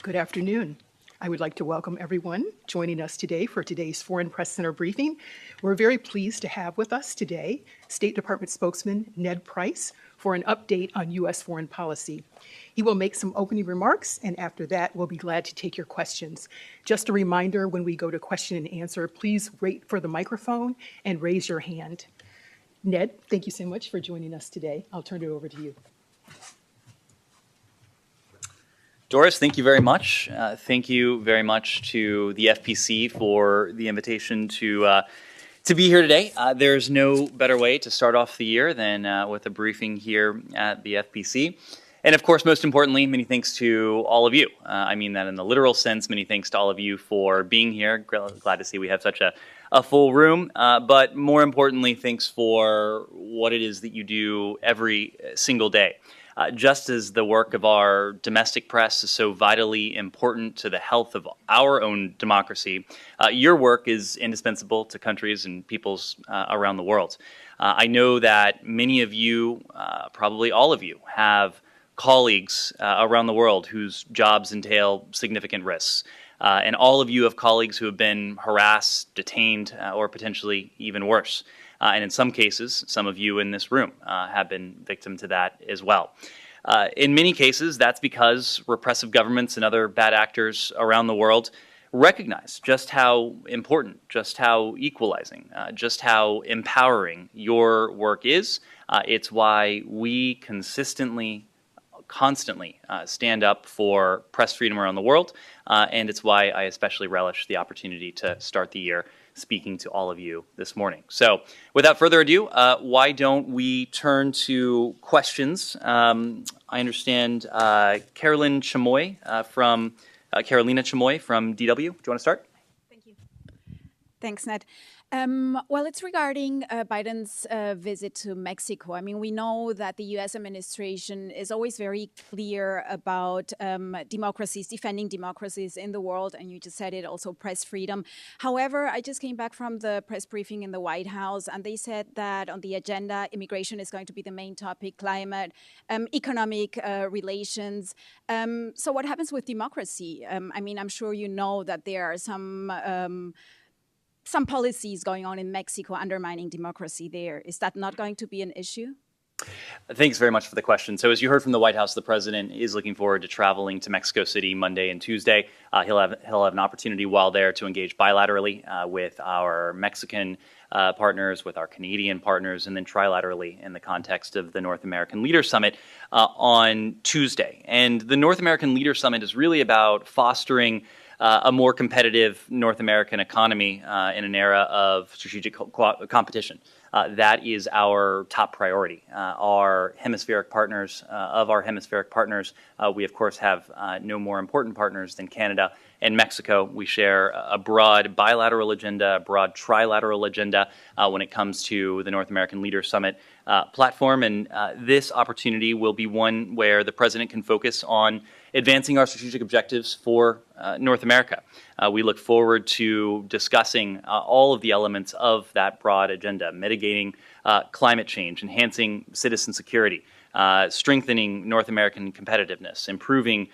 Good afternoon. I would like to welcome everyone joining us today for today's Foreign Press Center briefing. We're very pleased to have with us today State Department spokesman Ned Price for an update on U.S. foreign policy. He will make some opening remarks, and after that, we'll be glad to take your questions. Just a reminder, when we go to question and answer, please wait for the microphone and raise your hand. Ned, thank you so much for joining us today. I'll turn it over to you. Doris, thank you very much. Thank you very much to the FPC for the invitation to be here today. There's no better way to start off the year than with a briefing here at the FPC. And of course, most importantly, many thanks to all of you. I mean that in the literal sense. Many thanks to all of you for being here. Glad to see we have such a full room. But more importantly, thanks for what it is that you do every single day. Just as the work of our domestic press is so vitally important to the health of our own democracy, your work is indispensable to countries and peoples around the world. I know that many of you, probably all of you, have colleagues around the world whose jobs entail significant risks. And all of you have colleagues who have been harassed, detained, or potentially even worse. And in some cases, some of you in this room have been victim to that as well. In many cases, that's because repressive governments and other bad actors around the world recognize just how important, just how equalizing, just how empowering your work is. It's why we constantly stand up for press freedom around the world, and it's why I especially relish the opportunity to start the year speaking to all of you this morning. So without further ado, why don't we turn to questions? I understand Carolina Chamoy from DW. Do you want to start? Thank you. Thanks, Ned. Well, it's regarding Biden's visit to Mexico. I mean, we know that the U.S. administration is always very clear about democracies, defending democracies in the world, and you just said it, also press freedom. However, I just came back from the press briefing in the White House, and they said that on the agenda, immigration is going to be the main topic, climate, economic relations. So what happens with democracy? I mean, I'm sure you know that there are some policies going on in Mexico undermining democracy there. Is that not going to be an issue? Thanks very much for the question. So as you heard from the White House, the president is looking forward to traveling to Mexico City Monday and Tuesday. He'll have an opportunity while there to engage bilaterally with our Mexican partners, with our Canadian partners, and then trilaterally in the context of the North American Leaders Summit on Tuesday. And the North American Leaders Summit is really about fostering a more competitive North American economy in an era of strategic competition. That is our top priority. Our hemispheric partners, we of course have no more important partners than Canada and Mexico. We share a broad bilateral agenda, a broad trilateral agenda when it comes to the North American Leaders Summit platform. And this opportunity will be one where the president can focus on advancing our strategic objectives for North America. We look forward to discussing all of the elements of that broad agenda, mitigating climate change, enhancing citizen security, strengthening North American competitiveness, improving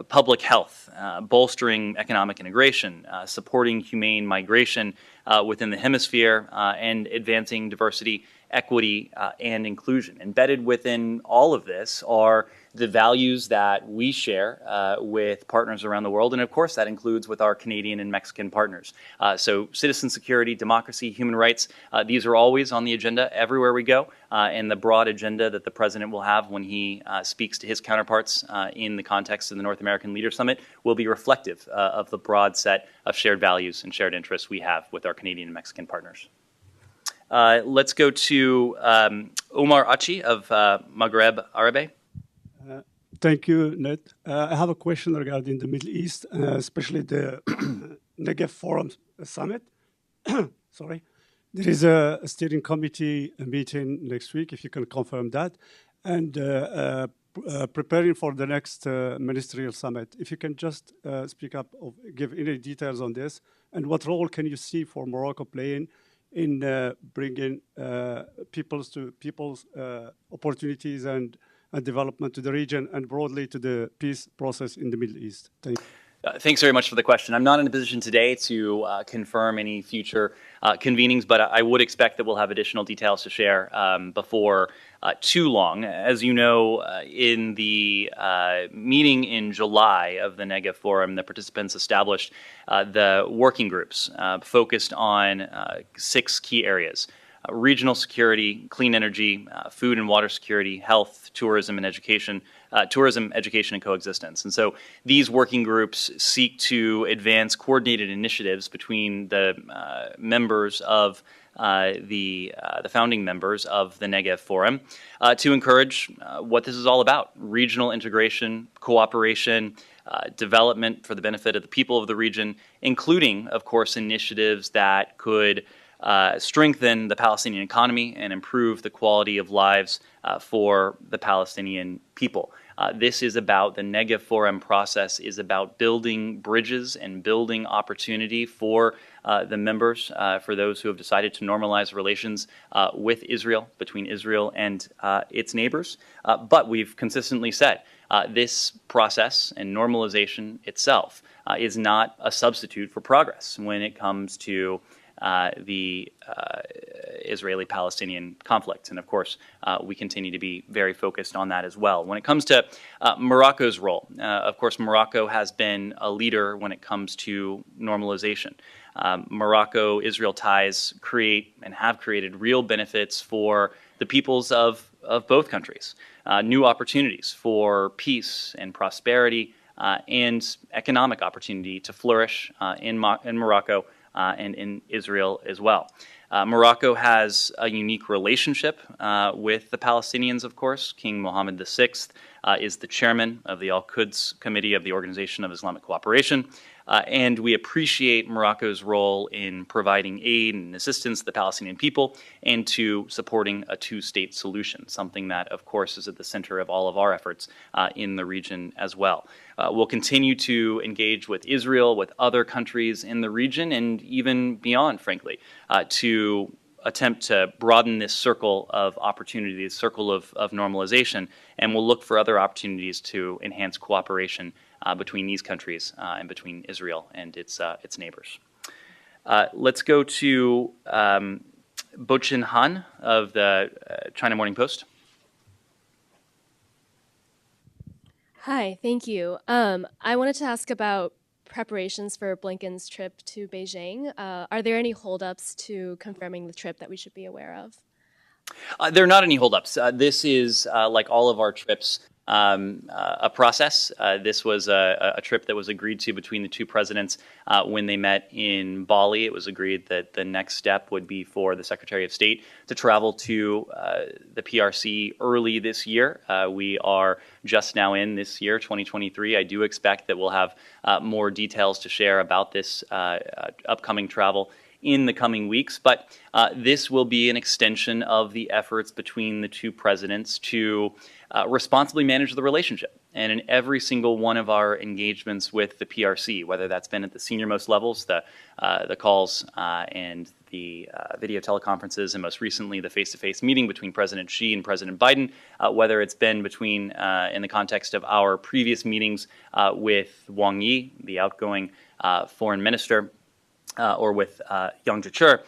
public health, bolstering economic integration, supporting humane migration within the hemisphere, and advancing diversity, equity, and inclusion. Embedded within all of this are the values that we share with partners around the world, and of course that includes with our Canadian and Mexican partners. So citizen security, democracy, human rights, these are always on the agenda everywhere we go, and the broad agenda that the president will have when he speaks to his counterparts in the context of the North American Leaders Summit will be reflective of the broad set of shared values and shared interests we have with our Canadian and Mexican partners. Let's go to Omar Achi of Maghreb Arabe. Thank you, Ned. I have a question regarding the Middle East, especially the Negev Forum summit. Sorry. There is a steering committee meeting next week, if you can confirm that, and preparing for the next ministerial summit. If you can just speak up or give any details on this, and what role can you see for Morocco playing in bringing people's opportunities and development to the region and broadly to the peace process in the Middle East? Thank you. Thanks very much for the question. I'm not in a position today to confirm any future convenings, but I would expect that we'll have additional details to share before too long. As you know, in the meeting in July of the Negev Forum, the participants established the working groups focused on 6 key areas: regional security, clean energy, food and water security, health, tourism, and education. Tourism, education, and coexistence. And so these working groups seek to advance coordinated initiatives between the members of the founding members of the Negev Forum to encourage what this is all about: regional integration, cooperation, development for the benefit of the people of the region, including, of course, initiatives that could strengthen the Palestinian economy and improve the quality of lives for the Palestinian people. This is about the Negev Forum process is about building bridges and building opportunity for the members, for those who have decided to normalize relations with Israel, between Israel and its neighbors. But we've consistently said this process and normalization itself is not a substitute for progress when it comes to the Israeli-Palestinian conflict. And of course, we continue to be very focused on that as well. When it comes to Morocco's role, of course, Morocco has been a leader when it comes to normalization. Morocco-Israel ties create and have created real benefits for the peoples of both countries, new opportunities for peace and prosperity and economic opportunity to flourish in Morocco and in Israel as well. Morocco has a unique relationship with the Palestinians, of course. King Mohammed VI is the chairman of the Al-Quds Committee of the Organization of Islamic Cooperation, and we appreciate Morocco's role in providing aid and assistance to the Palestinian people and to supporting a two-state solution, something that, of course, is at the center of all of our efforts in the region as well. We'll continue to engage with Israel, with other countries in the region, and even beyond, frankly, to attempt to broaden this circle of opportunity, this circle of normalization, and we'll look for other opportunities to enhance cooperation between these countries and between Israel and its neighbors. Let's go to Bochin Han of the China Morning Post. Hi, thank you. I wanted to ask about preparations for Blinken's trip to Beijing. Are there any holdups to confirming the trip that we should be aware of? There are not any holdups. This is, like all of our trips, a process. This was a trip that was agreed to between the two presidents when they met in Bali. It was agreed that the next step would be for the Secretary of State to travel to the PRC early this year. We are just now in this year, 2023. I do expect that we'll have more details to share about this upcoming travel in the coming weeks, but this will be an extension of the efforts between the two presidents to responsibly manage the relationship. And in every single one of our engagements with the PRC, whether that's been at the senior-most levels, the calls and the video teleconferences, and most recently the face-to-face meeting between President Xi and President Biden, whether it's been between, in the context of our previous meetings with Wang Yi, the outgoing foreign minister, or with Yang Jiechi,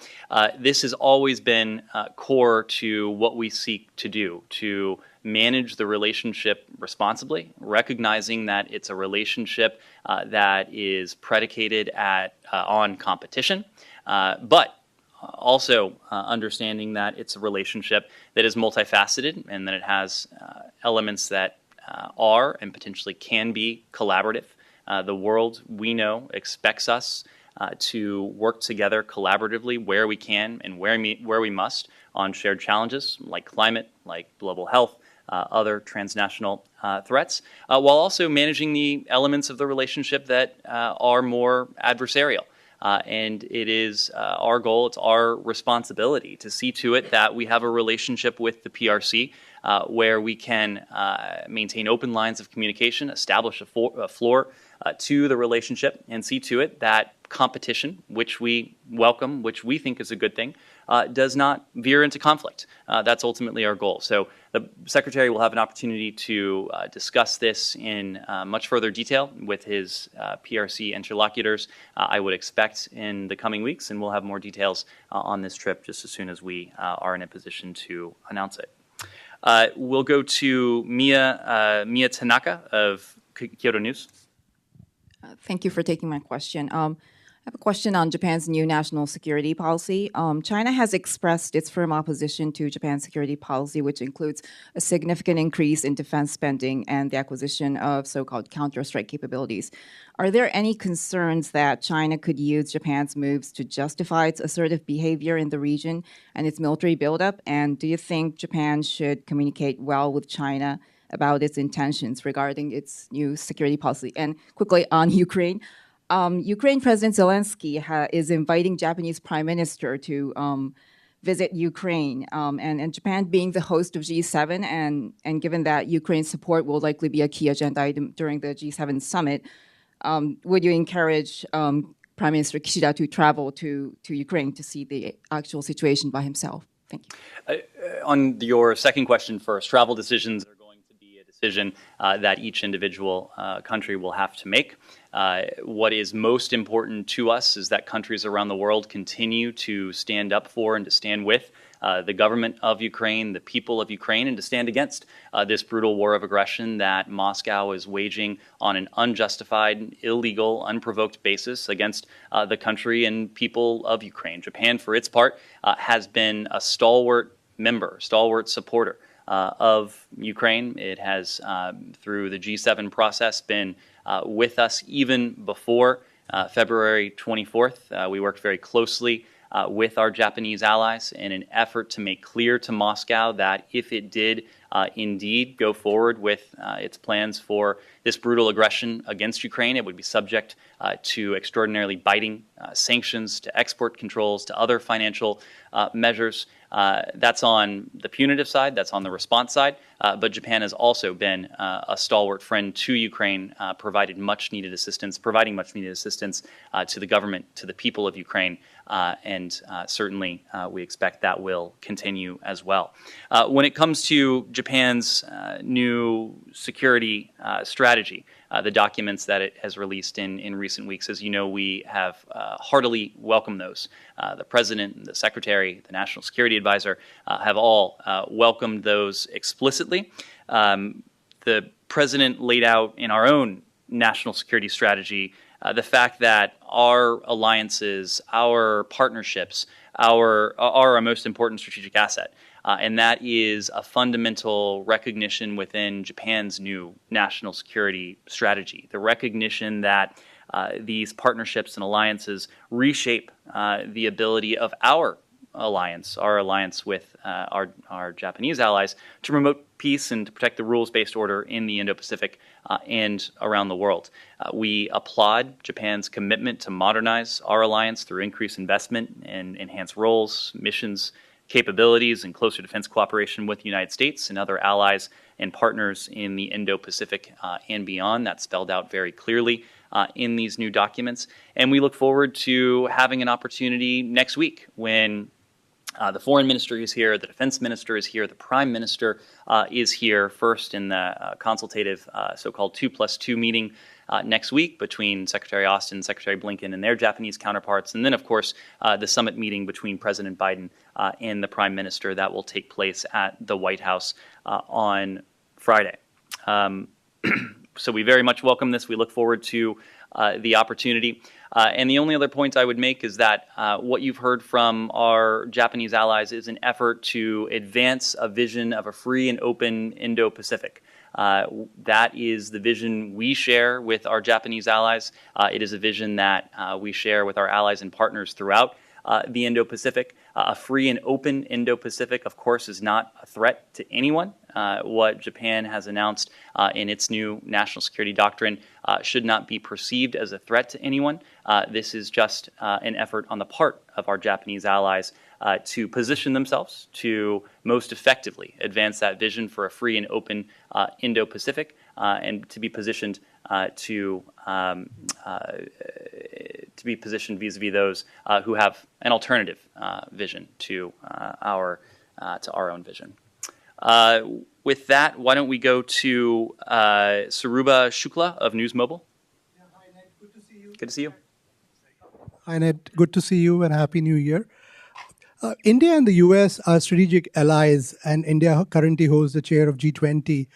this has always been core to what we seek to do, to manage the relationship responsibly, recognizing that it's a relationship that is predicated on competition, but also understanding that it's a relationship that is multifaceted and that it has elements that are and potentially can be collaborative. The world, we know, expects us to work together collaboratively where we can and where we must on shared challenges like climate, like global health, other transnational threats, while also managing the elements of the relationship that are more adversarial. And it is our goal, it's our responsibility to see to it that we have a relationship with the PRC where we can maintain open lines of communication, establish a floor to the relationship, and see to it that competition, which we welcome, which we think is a good thing, does not veer into conflict. That's ultimately our goal. So the Secretary will have an opportunity to discuss this in much further detail with his PRC interlocutors, I would expect, in the coming weeks, and we'll have more details on this trip just as soon as we are in a position to announce it. We'll go to Mia Tanaka of Kyoto News. Thank you for taking my question. I have a question on Japan's new national security policy. China has expressed its firm opposition to Japan's security policy, which includes a significant increase in defense spending and the acquisition of so-called counter-strike capabilities. Are there any concerns that China could use Japan's moves to justify its assertive behavior in the region and its military buildup? And do you think Japan should communicate well with China about its intentions regarding its new security policy? And quickly on Ukraine, Ukraine President Zelensky is inviting Japanese Prime Minister to visit Ukraine, and Japan being the host of G7, and given that Ukraine's support will likely be a key agenda item during the G7 summit, would you encourage Prime Minister Kishida to travel to Ukraine to see the actual situation by himself? Thank you. On your second question first, travel decisions are going to be a decision that each individual country will have to make. What is most important to us is that countries around the world continue to stand up for and to stand with the government of Ukraine, the people of Ukraine, and to stand against this brutal war of aggression that Moscow is waging on an unjustified, illegal, unprovoked basis against the country and people of Ukraine. Japan, for its part, has been a stalwart member, stalwart supporter of Ukraine. It has, through the G7 process, been with us even before February 24th. We worked very closely with our Japanese allies in an effort to make clear to Moscow that if it did indeed go forward with its plans for this brutal aggression against Ukraine, it would be subject to extraordinarily biting sanctions, to export controls, to other financial measures. That's on the punitive side, that's on the response side, but Japan has also been a stalwart friend to Ukraine, providing much needed assistance to the government, to the people of Ukraine, and certainly we expect that will continue as well. When it comes to Japan's new security strategy, the documents that it has released in recent weeks, as you know, we have heartily welcomed those. The President, the Secretary, the National Security Advisor have all welcomed those explicitly. The President laid out in our own national security strategy the fact that our alliances, our partnerships, are our most important strategic asset. And that is a fundamental recognition within Japan's new national security strategy. The recognition that these partnerships and alliances reshape the ability of our alliance with our Japanese allies to promote peace and to protect the rules-based order in the Indo-Pacific and around the world. We applaud Japan's commitment to modernize our alliance through increased investment and enhanced roles, missions, capabilities, and closer defense cooperation with the United States and other allies and partners in the Indo-Pacific and beyond. That's spelled out very clearly in these new documents. And we look forward to having an opportunity next week when the foreign minister is here, the defense minister is here, the prime minister is here, first in the consultative so-called 2+2 meeting next week between Secretary Austin, Secretary Blinken, and their Japanese counterparts, and then, of course, the summit meeting between President Biden and the Prime Minister that will take place at the White House on Friday. So we very much welcome this. We look forward to the opportunity. And the only other point I would make is that what you've heard from our Japanese allies is an effort to advance a vision of a free and open Indo-Pacific. That is the vision we share with our Japanese allies. It is a vision that we share with our allies and partners throughout the Indo-Pacific. A free and open Indo-Pacific, of course, is not a threat to anyone. What Japan has announced in its new national security doctrine should not be perceived as a threat to anyone. This is just an effort on the part of our Japanese allies to position themselves to most effectively advance that vision for a free and open Indo-Pacific, and to be positioned vis-a-vis those who have an alternative vision to our own vision. With that, why don't we go to Saruba Shukla of News Mobile? Yeah, hi, Ned. Good to see you. Good to see you. Hi, Ned. Good to see you and Happy New Year. India and the US are strategic allies, and India currently holds the chair of G20.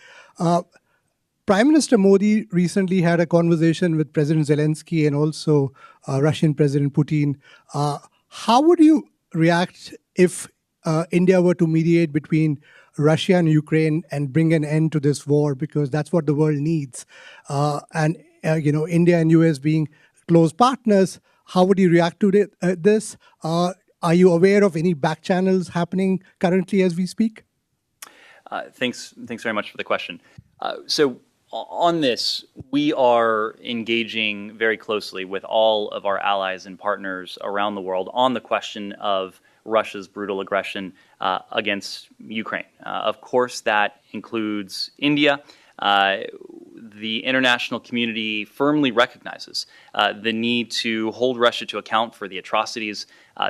Prime Minister Modi recently had a conversation with President Zelensky and also Russian President Putin. How would you react if India were to mediate between Russia and Ukraine and bring an end to this war? Because that's what the world needs. India and US being close partners, how would you react to this? Are you aware of any back channels happening currently as we speak? Thanks very much for the question. So on this, we are engaging very closely with all of our allies and partners around the world on the question of Russia's brutal aggression against Ukraine. Of course, that includes India. The international community firmly recognizes the need to hold Russia to account for the atrocities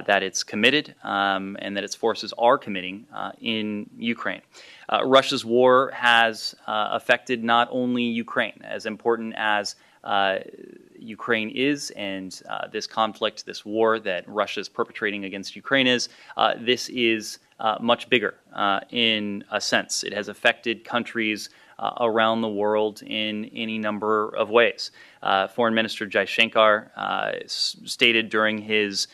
that it's committed and that its forces are committing in Ukraine. Russia's war has affected not only Ukraine, as important as Ukraine is, and this conflict, this war that Russia is perpetrating against Ukraine is, this is much bigger in a sense. It has affected countries around the world in any number of ways. Foreign Minister Jaishankar stated during his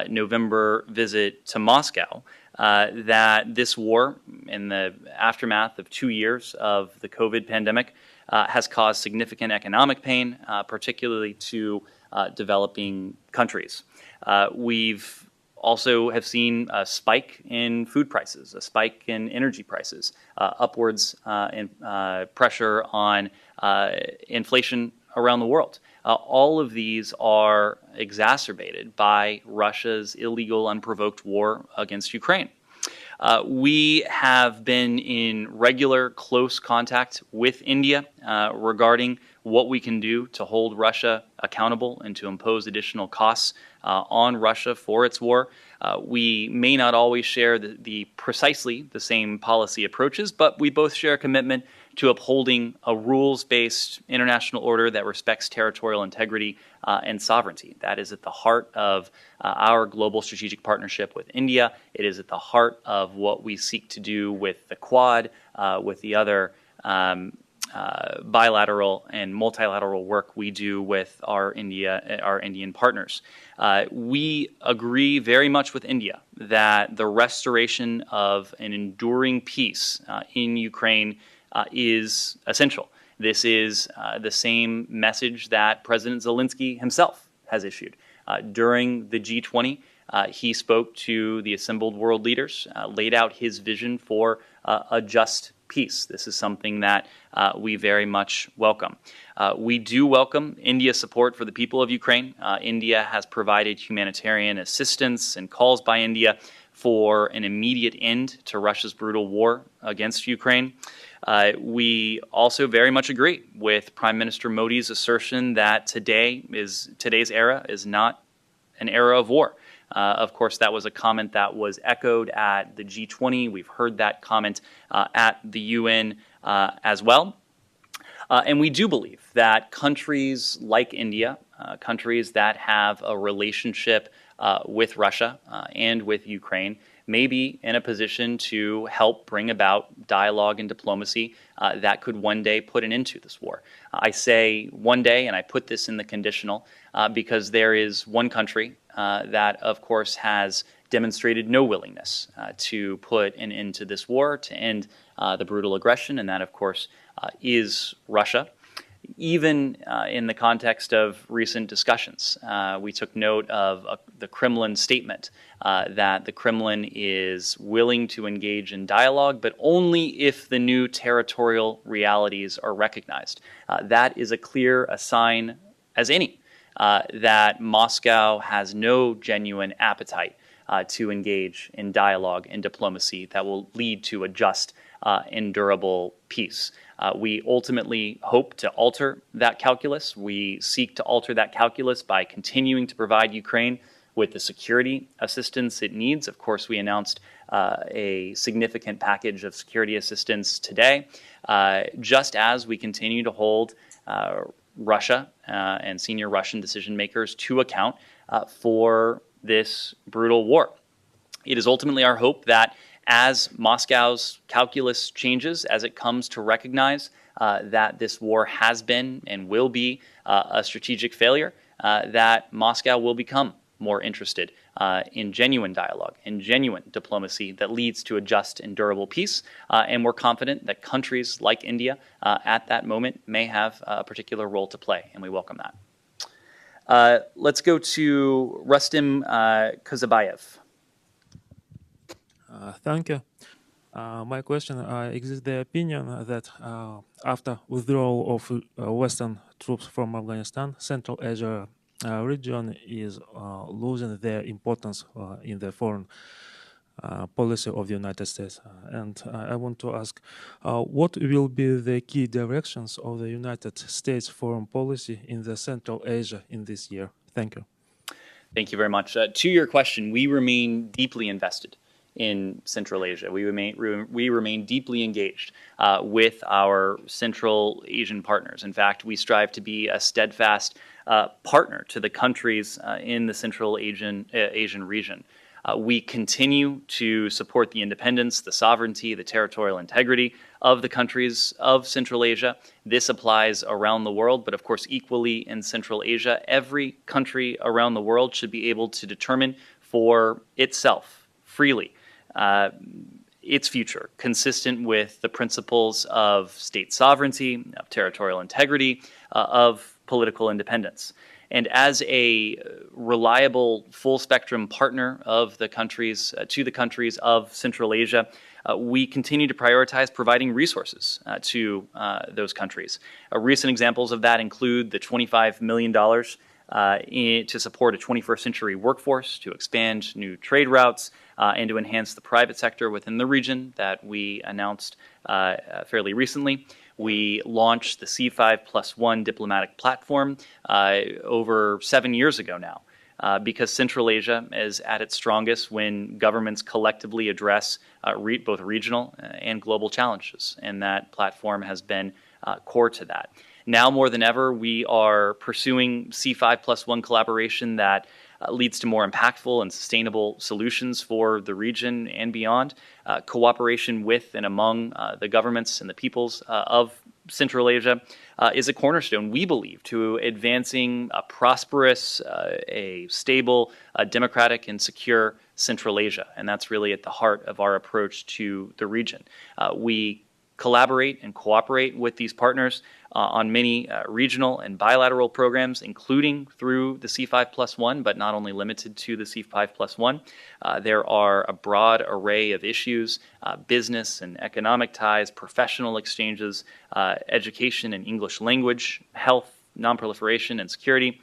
November visit to Moscow that this war, in the aftermath of 2 years of the COVID pandemic, has caused significant economic pain, particularly to developing countries. We've also have seen a spike in food prices, a spike in energy prices, upwards in pressure on inflation around the world. All of these are exacerbated by Russia's illegal, unprovoked war against Ukraine. We have been in regular, close contact with India regarding what we can do to hold Russia accountable and to impose additional costs on Russia for its war. We may not always share precisely the same policy approaches, but we both share a commitment to upholding a rules-based international order that respects territorial integrity and sovereignty. That is at the heart of our global strategic partnership with India. It is at the heart of what we seek to do with the Quad, with the other bilateral and multilateral work we do with our Indian partners. We agree very much with India that the restoration of an enduring peace in Ukraine is essential. This is the same message that President Zelensky himself has issued. During the G20, he spoke to the assembled world leaders, laid out his vision for a just peace. This is something that we very much welcome. We do welcome India's support for the people of Ukraine. India has provided humanitarian assistance and calls by India for an immediate end to Russia's brutal war against Ukraine. We also very much agree with Prime Minister Modi's assertion that today's era is not an era of war. Of course, that was a comment that was echoed at the G20. We've heard that comment at the UN as well. And we do believe that countries like India, countries that have a relationship with Russia and with Ukraine, may be in a position to help bring about dialogue and diplomacy that could one day put an end to this war. I say one day, and I put this in the conditional, because there is one country that, of course, has demonstrated no willingness to put an end to this war, to end the brutal aggression, and that, of course, is Russia. Even in the context of recent discussions, we took note of the Kremlin statement that the Kremlin is willing to engage in dialogue, but only if the new territorial realities are recognized. That is as clear a sign as any that Moscow has no genuine appetite to engage in dialogue and diplomacy that will lead to a just and durable peace. We ultimately hope to alter that calculus. We seek to alter that calculus by continuing to provide Ukraine with the security assistance it needs. Of course, we announced a significant package of security assistance today, just as we continue to hold Russia and senior Russian decision makers to account for this brutal war. It is ultimately our hope that as Moscow's calculus changes, as it comes to recognize that this war has been and will be a strategic failure, that Moscow will become more interested in genuine dialogue and genuine diplomacy that leads to a just and durable peace. And we're confident that countries like India at that moment may have a particular role to play, and we welcome that. Let's go to Rustem Kozabayev. Thank you. My question exists the opinion that after withdrawal of Western troops from Afghanistan, Central Asia region is losing their importance in the foreign policy of the United States. And I want to ask, what will be the key directions of the United States foreign policy in the Central Asia in this year? Thank you. Thank you very much. To your question, we remain deeply invested in Central Asia. We remain deeply engaged with our Central Asian partners. In fact, we strive to be a steadfast partner to the countries in the Central Asian region. We continue to support the independence, the sovereignty, the territorial integrity of the countries of Central Asia. This applies around the world, but of course equally in Central Asia. Every country around the world should be able to determine for itself, freely, its future, consistent with the principles of state sovereignty, of territorial integrity, of political independence. And as a reliable, full-spectrum partner of the countries, to the countries of Central Asia, we continue to prioritize providing resources to those countries. Recent examples of that include the $25 million to support a 21st century workforce, to expand new trade routes, and to enhance the private sector within the region that we announced fairly recently. We launched the C5+1 diplomatic platform over 7 years ago now, because Central Asia is at its strongest when governments collectively address both regional and global challenges, and that platform has been core to that. Now more than ever, we are pursuing C5+1 collaboration that leads to more impactful and sustainable solutions for the region and beyond. Cooperation with and among the governments and the peoples of Central Asia is a cornerstone, we believe, to advancing a prosperous, a stable, democratic, and secure Central Asia. And that's really at the heart of our approach to the region. We collaborate and cooperate with these partners on many regional and bilateral programs, including through the C5+1, but not only limited to the C5+1. There are a broad array of issues, business and economic ties, professional exchanges, education and English language, health, non-proliferation and security,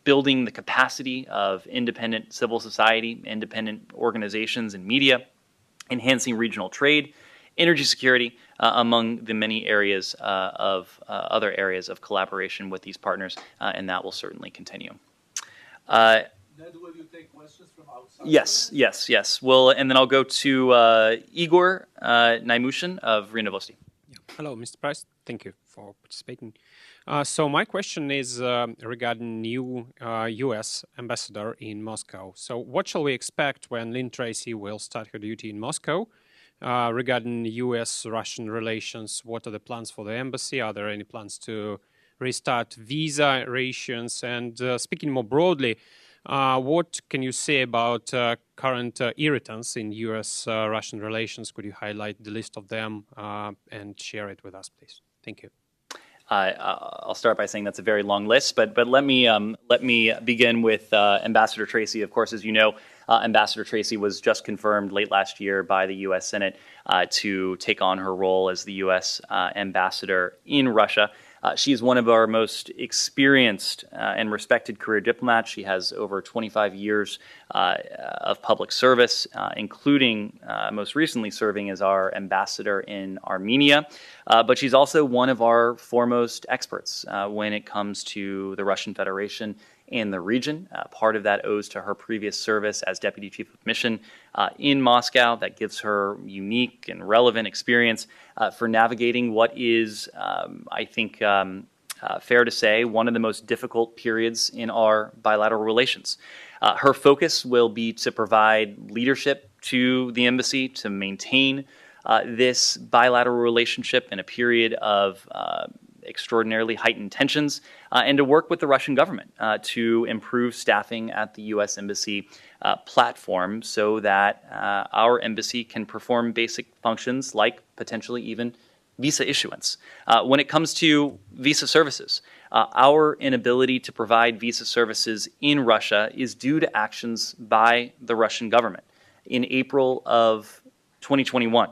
building the capacity of independent civil society, independent organizations and media, enhancing regional trade, energy security, among the many areas of other areas of collaboration with these partners, and that will certainly continue. Ned, will you take questions from outside? Yes. Well, and then I'll go to Igor Naimushin of RIA Novosti. Hello, Mr. Price. Thank you for participating. So my question is regarding new U.S. ambassador in Moscow. So what shall we expect when Lynn Tracy will start her duty in Moscow? Regarding U.S.-Russian relations, what are the plans for the embassy? Are there any plans to restart visa relations? And speaking more broadly, what can you say about current irritants in U.S.-Russian relations? Could you highlight the list of them and share it with us, please? Thank you. I'll start by saying that's a very long list, but let me begin with Ambassador Tracy. Of course, as you know, Ambassador Tracy was just confirmed late last year by the U.S. Senate to take on her role as the U.S. ambassador in Russia. She is one of our most experienced and respected career diplomats. She has over 25 years of public service, including most recently serving as our ambassador in Armenia. But she's also one of our foremost experts when it comes to the Russian Federation and the region. Part of that owes to her previous service as Deputy Chief of Mission in Moscow. That gives her unique and relevant experience for navigating what is, I think, fair to say, one of the most difficult periods in our bilateral relations. Her focus will be to provide leadership to the embassy to maintain this bilateral relationship in a period of extraordinarily heightened tensions, and to work with the Russian government to improve staffing at the U.S. Embassy platform so that our embassy can perform basic functions like potentially even visa issuance. When it comes to visa services, our inability to provide visa services in Russia is due to actions by the Russian government. In April of 2021,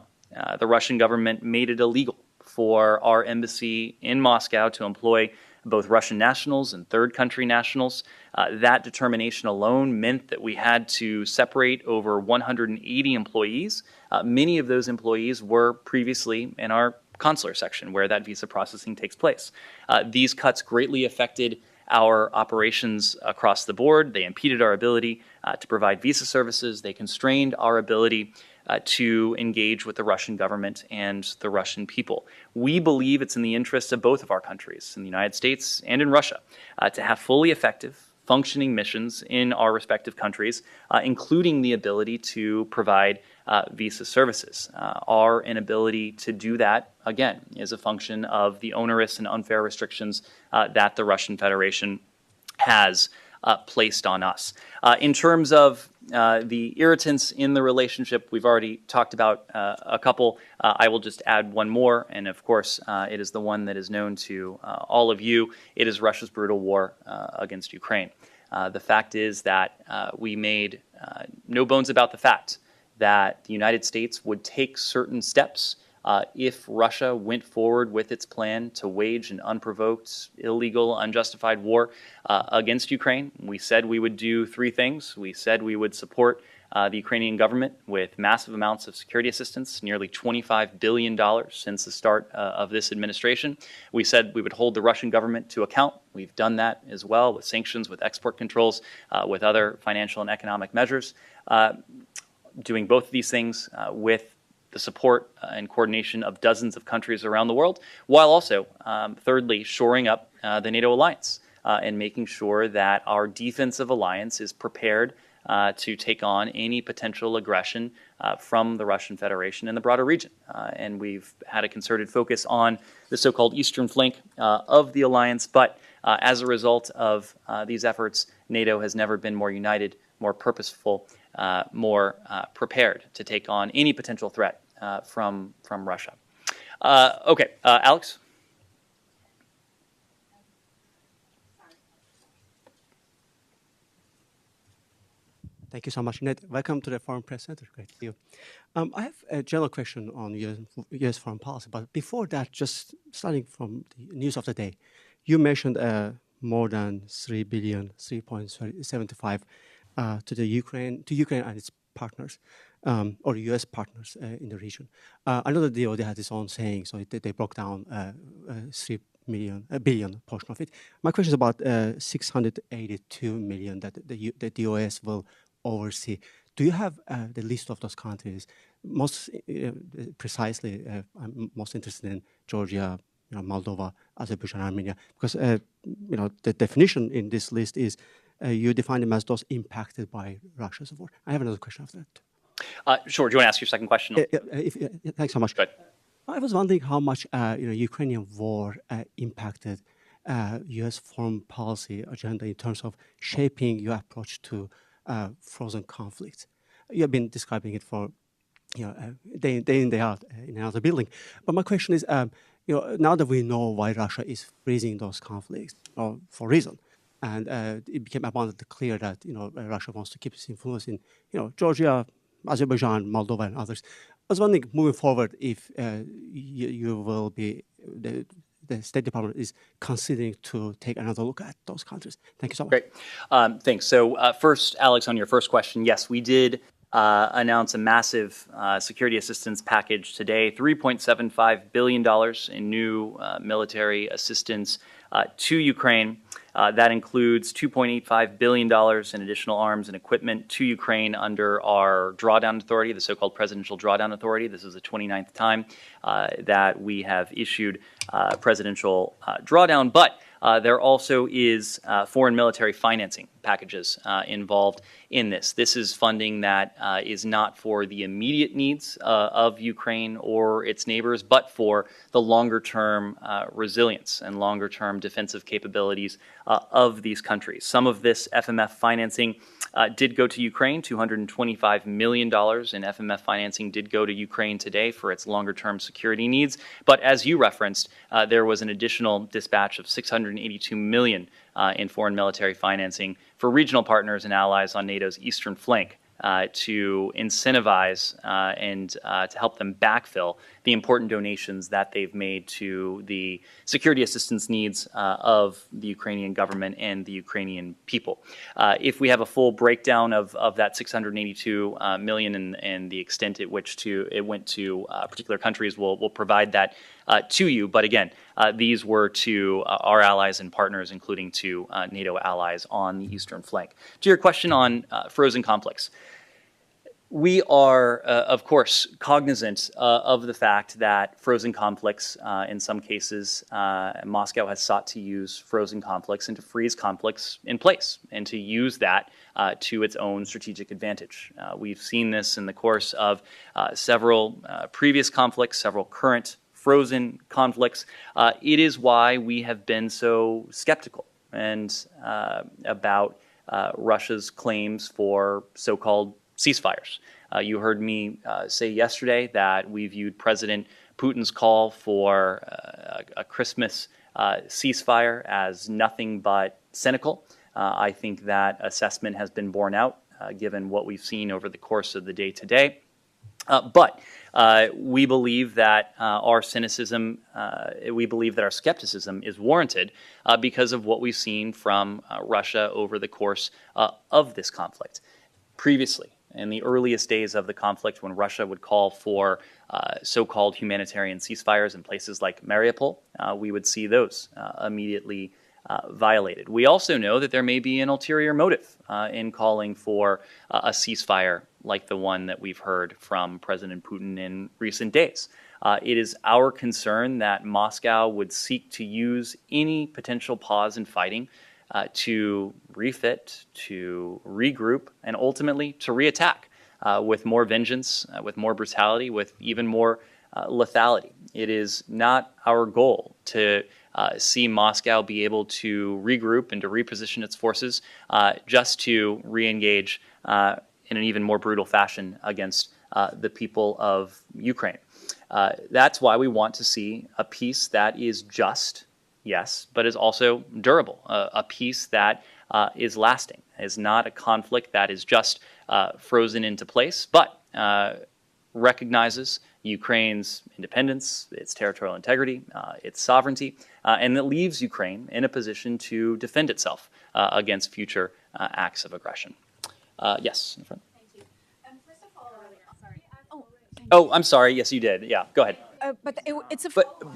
the Russian government made it illegal for our embassy in Moscow to employ both Russian nationals and third country nationals. That determination alone meant that we had to separate over 180 employees. Many of those employees were previously in our consular section where that visa processing takes place. These cuts greatly affected our operations across the board. They impeded our ability to provide visa services. They constrained our ability to engage with the Russian government and the Russian people. We believe it's in the interests of both of our countries, in the United States and in Russia, to have fully effective, functioning missions in our respective countries, including the ability to provide visa services. Our inability to do that, again, is a function of the onerous and unfair restrictions that the Russian Federation has placed on us. In terms of the irritants in the relationship, we've already talked about a couple. I will just add one more, and of course, it is the one that is known to all of you. It is Russia's brutal war against Ukraine. The fact is that we made no bones about the fact that the United States would take certain steps if Russia went forward with its plan to wage an unprovoked, illegal, unjustified war against Ukraine. We said we would do three things. We said we would support the Ukrainian government with massive amounts of security assistance, nearly $25 billion since the start of this administration. We said we would hold the Russian government to account. We've done that as well with sanctions, with export controls, with other financial and economic measures. Doing both of these things with the support and coordination of dozens of countries around the world, while also, thirdly, shoring up the NATO alliance and making sure that our defensive alliance is prepared to take on any potential aggression from the Russian Federation and the broader region. And we've had a concerted focus on the so-called eastern flank of the alliance, but as a result of these efforts, NATO has never been more united, more purposeful, more prepared to take on any potential threat from Russia. Okay, Alex? Thank you so much, Ned. Welcome to the Foreign Press Center. Great to see you. I have a general question on U.S. foreign policy, but before that, just starting from the news of the day, you mentioned more than $3 billion, 3.75 to Ukraine and its partners, or U.S. partners in the region. I know that the DOD had its own saying, so they broke down $3 billion portion of it. My question is about $682 million that the DOS will oversee. Do you have the list of those countries? Most precisely, I'm most interested in Georgia, Moldova, Azerbaijan, Armenia, because the definition in this list is you define them as those impacted by Russia's war. I have another question after that. Sure. Do you want to ask your second question? Thanks so much. Good. I was wondering how much Ukrainian war impacted U.S. foreign policy agenda in terms of shaping your approach to frozen conflicts. You have been describing it for day in, day out in another building. But my question is, now that we know why Russia is freezing those conflicts for a reason, and it became abundantly clear that Russia wants to keep its influence in Georgia, Azerbaijan, Moldova, and others. I was wondering, moving forward, if you will be the State Department is considering to take another look at those countries? Thank you so much. Great. Thanks. So first, Alex, on your first question, yes, we did announce a massive security assistance package today, $3.75 billion in new military assistance to Ukraine. That includes $2.85 billion in additional arms and equipment to Ukraine under our drawdown authority, the so-called Presidential Drawdown Authority. This is the 29th time that we have issued presidential drawdown, but there also is foreign military financing packages involved in this. This is funding that is not for the immediate needs of Ukraine or its neighbors, but for the longer-term resilience and longer-term defensive capabilities of these countries. Some of this FMF financing did go to Ukraine. $225 million in FMF financing did go to Ukraine today for its longer-term security needs. But as you referenced, there was an additional dispatch of $682 million in foreign military financing for regional partners and allies on NATO's eastern flank to incentivize and to help them backfill the important donations that they've made to the security assistance needs of the Ukrainian government and the Ukrainian people. If we have a full breakdown of that $682 million and the extent at which it went to particular countries, we'll provide that to you. But again, these were to our allies and partners, including to NATO allies on the eastern flank. To your question on frozen conflicts, we are, of course, cognizant of the fact that frozen conflicts, in some cases, Moscow has sought to use frozen conflicts and to freeze conflicts in place and to use that to its own strategic advantage. We've seen this in the course of several previous conflicts, several current frozen conflicts. It is why we have been so skeptical and about Russia's claims for so-called ceasefires. You heard me say yesterday that we viewed President Putin's call for a Christmas ceasefire as nothing but cynical. I think that assessment has been borne out given what we've seen over the course of the day today. But we believe that our cynicism, we believe that our skepticism is warranted because of what we've seen from Russia over the course of this conflict. Previously, in the earliest days of the conflict, when Russia would call for so-called humanitarian ceasefires in places like Mariupol, we would see those immediately violated. We also know that there may be an ulterior motive in calling for a ceasefire like the one that we've heard from President Putin in recent days. It is our concern that Moscow would seek to use any potential pause in fighting to refit, to regroup, and ultimately to reattack with more vengeance, with more brutality, with even more lethality. It is not our goal to see Moscow be able to regroup and to reposition its forces just to re-engage in an even more brutal fashion against the people of Ukraine. That's why we want to see a peace that is just, yes, but is also durable, a peace that is lasting, is not a conflict that is just frozen into place, but recognizes Ukraine's independence, its territorial integrity, its sovereignty, and that leaves Ukraine in a position to defend itself against future acts of aggression. Yes, in front. Thank you. First of all, sorry. Oh, I'm sorry. Yes, you did. Yeah, go ahead. But it's a.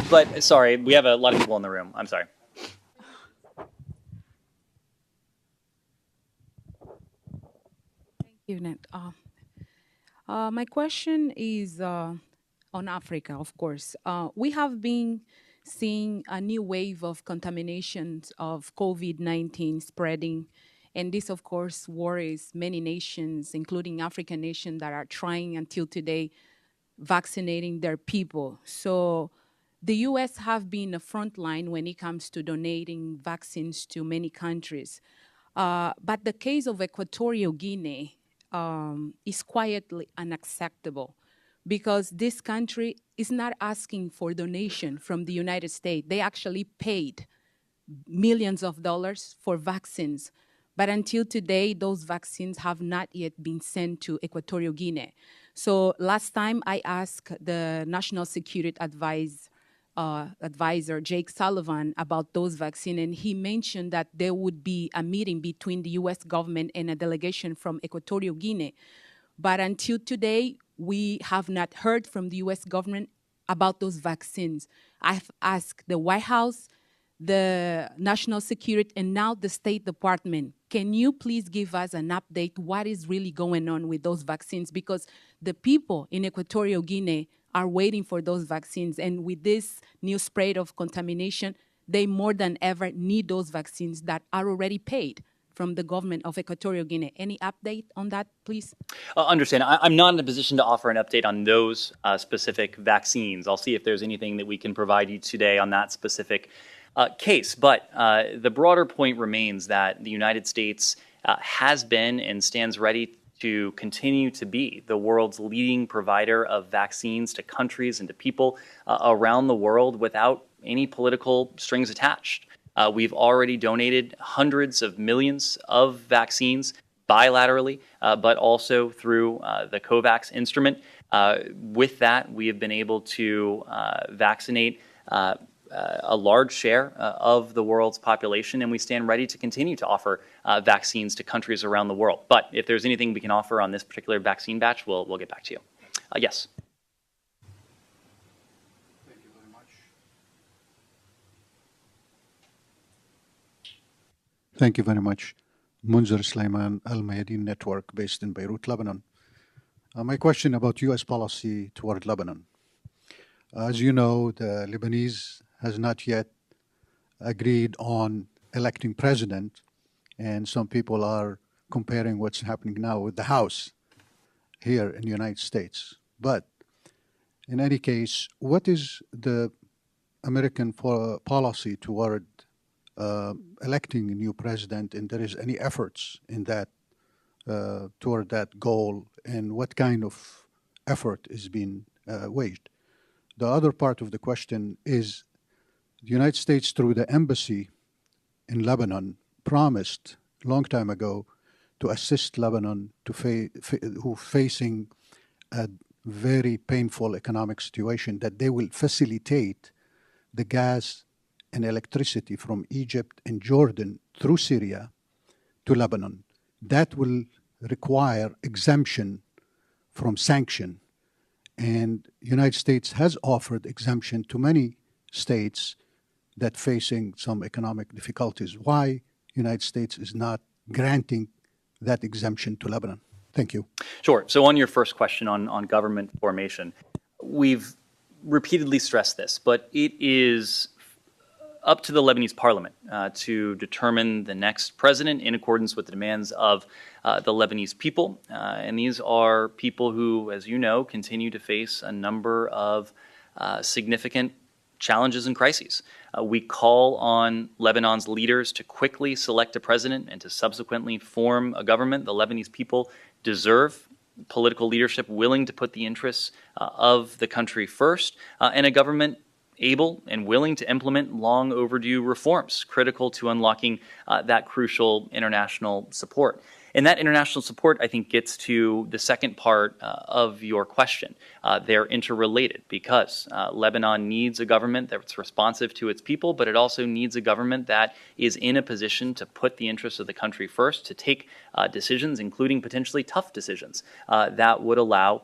But sorry, we have a lot of people in the room. I'm sorry. Thank you, Ned. My question is on Africa, of course. We have been seeing a new wave of contaminations of COVID-19 spreading. And this, of course, worries many nations, including African nations that are trying until today vaccinating their people. So the U.S. have been a front line when it comes to donating vaccines to many countries. But the case of Equatorial Guinea is quietly unacceptable because this country is not asking for donation from the United States. They actually paid millions of dollars for vaccines. But until today, those vaccines have not yet been sent to Equatorial Guinea. So last time I asked the National Security Advisor advisor, Jake Sullivan, about those vaccines, and he mentioned that there would be a meeting between the U.S. government and a delegation from Equatorial Guinea. But until today, we have not heard from the U.S. government about those vaccines. I've asked the White House, the National Security, and now the State Department. Can you please give us an update what is really going on with those vaccines? Because the people in Equatorial Guinea are waiting for those vaccines. And with this new spread of contamination, they more than ever need those vaccines that are already paid from the government of Equatorial Guinea. Any update on that, please? Understand. I'm not in a position to offer an update on those specific vaccines. I'll see if there's anything that we can provide you today on that specific case. But the broader point remains that the United States has been and stands ready to continue to be the world's leading provider of vaccines to countries and to people around the world without any political strings attached. We've already donated hundreds of millions of vaccines bilaterally, but also through the COVAX instrument. With that, we have been able to vaccinate a large share of the world's population, and we stand ready to continue to offer vaccines to countries around the world. But if there's anything we can offer on this particular vaccine batch, we'll get back to you. Yes. Thank you very much. Thank you very much. Munzer Sulaiman, Al Mayadeen Network, based in Beirut, Lebanon. My question about U.S. policy toward Lebanon. As you know, the Lebanese has not yet agreed on electing president, and some people are comparing what's happening now with the House here in the United States. But in any case, what is the American policy toward electing a new president, and there is any efforts in that toward that goal, and what kind of effort is being waged? The other part of the question is the United States, through the embassy in Lebanon, promised a long time ago to assist Lebanon who facing a very painful economic situation, that they will facilitate the gas and electricity from Egypt and Jordan through Syria to Lebanon. That will require exemption from sanction. And the United States has offered exemption to many states that facing some economic difficulties. Why the United States is not granting that exemption to Lebanon? Thank you. Sure. So on your first question on government formation, we've repeatedly stressed this, but it is up to the Lebanese parliament to determine the next president in accordance with the demands of the Lebanese people. And these are people who, as you know, continue to face a number of significant challenges and crises. We call on Lebanon's leaders to quickly select a president and to subsequently form a government. The Lebanese people deserve political leadership willing to put the interests of the country first, and a government able and willing to implement long overdue reforms critical to unlocking that crucial international support. And that international support, I think, gets to the second part of your question. They're interrelated because Lebanon needs a government that's responsive to its people, but it also needs a government that is in a position to put the interests of the country first, to take decisions, including potentially tough decisions, that would allow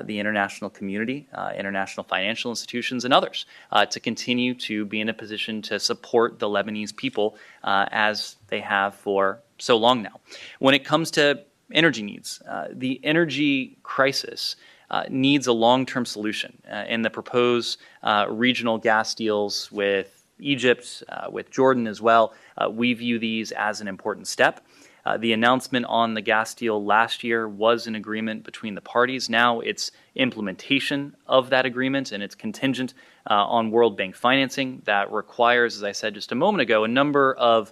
the international community, international financial institutions, and others to continue to be in a position to support the Lebanese people as they have for so long now. When it comes to energy needs, the energy crisis needs a long-term solution. And the proposed regional gas deals with Egypt, with Jordan as well, we view these as an important step. The announcement on the gas deal last year was an agreement between the parties. Now it's implementation of that agreement, and it's contingent on World Bank financing that requires, as I said just a moment ago, a number of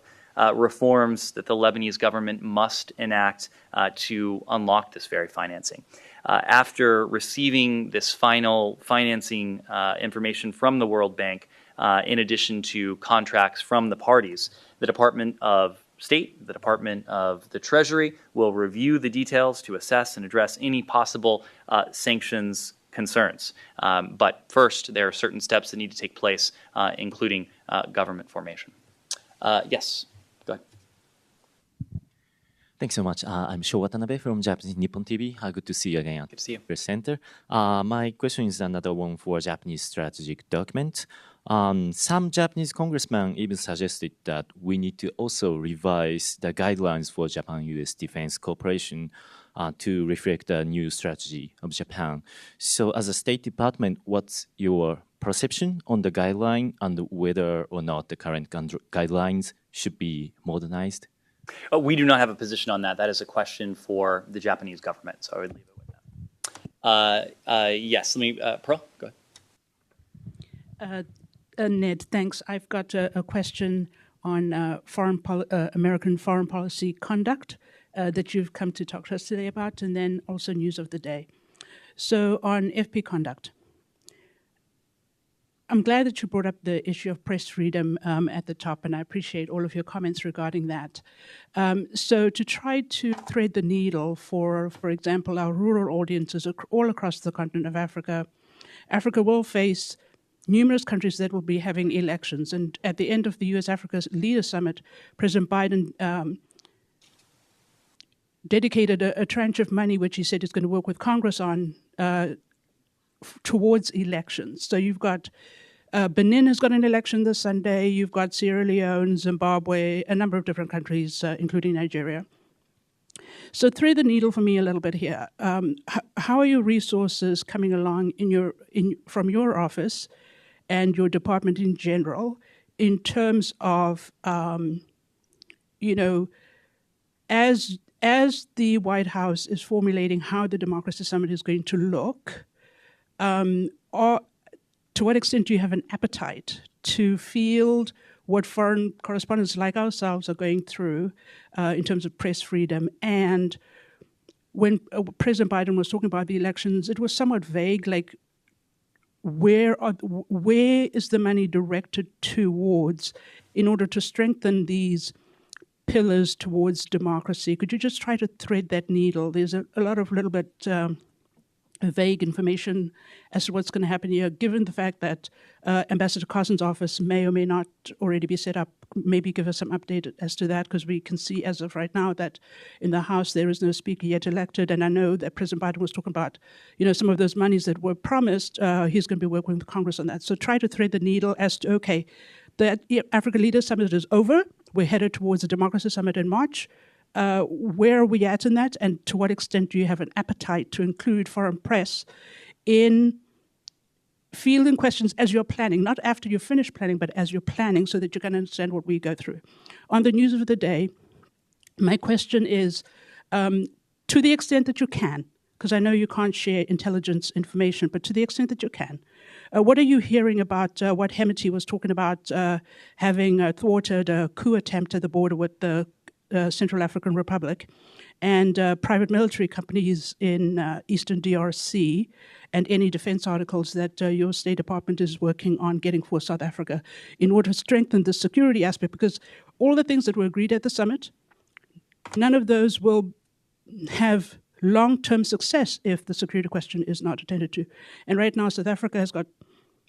reforms that the Lebanese government must enact to unlock this very financing. After receiving this final financing information from the World Bank, in addition to contracts from the parties, the Department of State, the Department of the Treasury will review the details to assess and address any possible sanctions concerns. But first, there are certain steps that need to take place, including government formation. Yes, go ahead. Thanks so much. I'm Sho Watanabe from Japanese Nippon TV. Good to see you again Good to see you. at the Center. My question is another one for Japanese strategic document. Some Japanese congressmen even suggested that we need to also revise the guidelines for Japan-US defense cooperation to reflect the new strategy of Japan. So as a State Department, what's your perception on the guideline and whether or not the current guidelines should be modernized? We do not have a position on that. That is a question for the Japanese government, so I would leave it with that. Yes, let me, Pearl, go ahead. Ned, thanks. I've got a question on American foreign policy conduct that you've come to talk to us today about, and then also news of the day. So on FP conduct, I'm glad that you brought up the issue of press freedom at the top, and I appreciate all of your comments regarding that. So to try to thread the needle for example, our rural audiences all across the continent of Africa, Africa will face numerous countries that will be having elections. And at the end of the U.S.-Africa Leaders Summit, President Biden dedicated a tranche of money, which he said is going to work with Congress on, towards elections. So you've got Benin has got an election this Sunday. You've got Sierra Leone, Zimbabwe, a number of different countries, including Nigeria. So thread the needle for me a little bit here. How are your resources coming along from your office and your department in general in terms of, as the White House is formulating how the Democracy Summit is going to look, to what extent do you have an appetite to field what foreign correspondents like ourselves are going through in terms of press freedom? And when President Biden was talking about the elections, it was somewhat vague, like where is the money directed towards in order to strengthen these pillars towards democracy? Could you just try to thread that needle? There's a lot of little bit vague information as to what's going to happen here, given the fact that Ambassador Carson's office may or may not already be set up. Maybe give us some update as to that, because we can see as of right now that in the House there is no speaker yet elected, and I know that President Biden was talking about, some of those monies that were promised. He's going to be working with Congress on that. So try to thread the needle as to, okay, the Africa Leaders Summit is over. We're headed towards the Democracy Summit in March. Where are we at in that, and to what extent do you have an appetite to include foreign press in fielding questions as you're planning, not after you finish planning, but as you're planning, so that you can understand what we go through? On the news of the day, my question is, to the extent that you can, because I know you can't share intelligence information, but to the extent that you can, what are you hearing about what Hemeti was talking about, having thwarted a coup attempt at the border with the Central African Republic, and private military companies in Eastern DRC, and any defense articles that your State Department is working on getting for South Africa in order to strengthen the security aspect? Because all the things that were agreed at the summit, none of those will have long-term success if the security question is not attended to. And right now, South Africa has got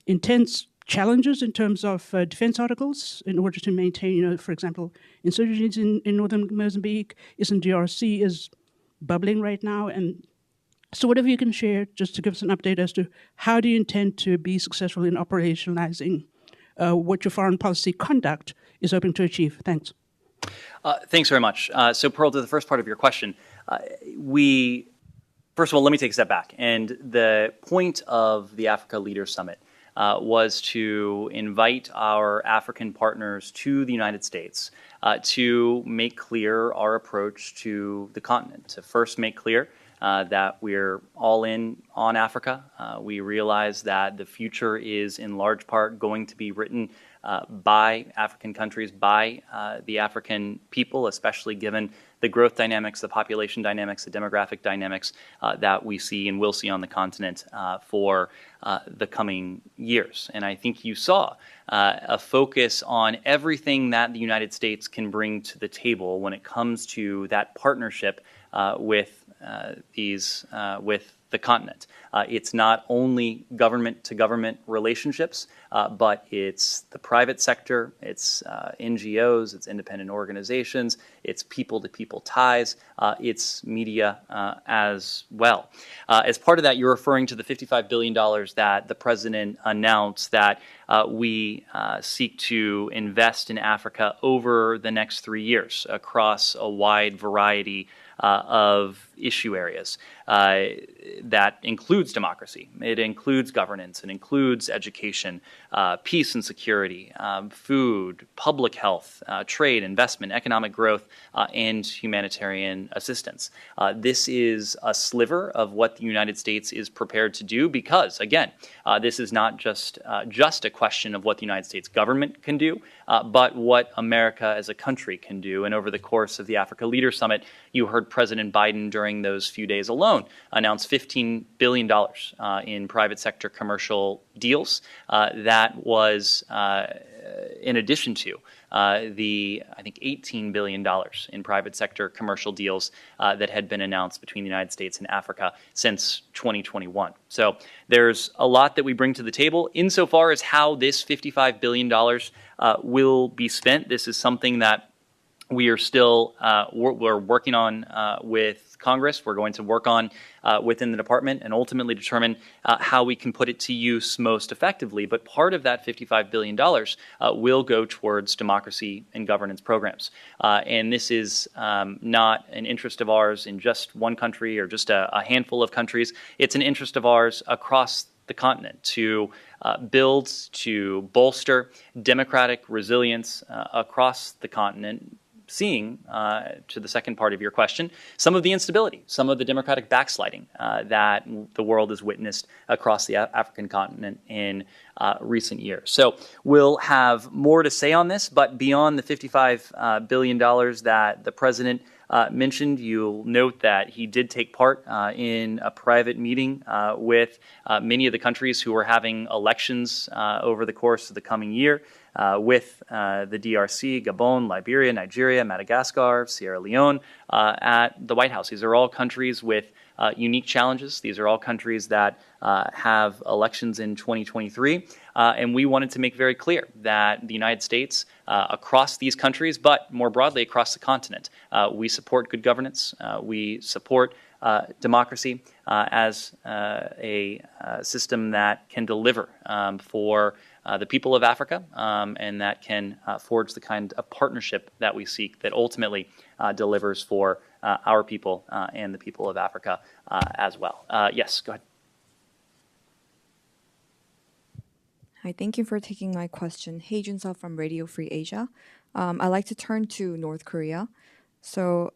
intense challenges in terms of defense articles in order to maintain, for example, insurgencies in northern Mozambique. Eastern DRC is bubbling right now. And so whatever you can share, just to give us an update as to how do you intend to be successful in operationalizing what your foreign policy conduct is hoping to achieve. Thanks. Thanks very much. So Pearl, to the first part of your question, first of all, let me take a step back. And the point of the Africa Leaders Summit was to invite our African partners to the United States to make clear our approach to the continent, to first make clear that we're all in on Africa. We realize that the future is in large part going to be written by African countries, by the African people, especially given the growth dynamics, the population dynamics, the demographic dynamics that we see and will see on the continent for the coming years. And I think you saw a focus on everything that the United States can bring to the table when it comes to that partnership with the continent. It's not only government-to-government relationships, but it's the private sector, it's NGOs, it's independent organizations, it's people-to-people ties, it's media as well. As part of that, you're referring to the $55 billion that the president announced that we seek to invest in Africa over the next 3 years across a wide variety of issue areas. That includes democracy, it includes governance, it includes education, peace and security, food, public health, trade, investment, economic growth, and humanitarian assistance. This is a sliver of what the United States is prepared to do because, again, this is not just a question of what the United States government can do, but what America as a country can do. And over the course of the Africa Leaders Summit, you heard President Biden during those few days alone announce $15 billion in private sector commercial deals. That was in addition to the, I think, $18 billion in private sector commercial deals that had been announced between the United States and Africa since 2021. So there's a lot that we bring to the table. Insofar as how this $55 billion will be spent, this is something that we are still we're working on with Congress. We're going to work on within the department and ultimately determine how we can put it to use most effectively. But part of that $55 billion will go towards democracy and governance programs. And this is not an interest of ours in just one country or just a handful of countries. It's an interest of ours across the continent to build, to bolster democratic resilience across the continent, seeing, to the second part of your question, some of the instability, some of the democratic backsliding that the world has witnessed across the African continent in recent years. So we'll have more to say on this, but beyond the $55 billion that the president mentioned, you'll note that he did take part in a private meeting with many of the countries who are having elections over the course of the coming year. With the DRC, Gabon, Liberia, Nigeria, Madagascar, Sierra Leone at the White House. These are all countries with unique challenges. These are all countries that have elections in 2023. And we wanted to make very clear that the United States, across these countries, but more broadly across the continent, we support good governance. We support democracy as a system that can deliver for the people of Africa, and that can forge the kind of partnership that we seek that ultimately delivers for our people and the people of Africa as well. Yes, go ahead. Hi, thank you for taking my question. Hey Jun-seo from Radio Free Asia. I'd like to turn to North Korea. So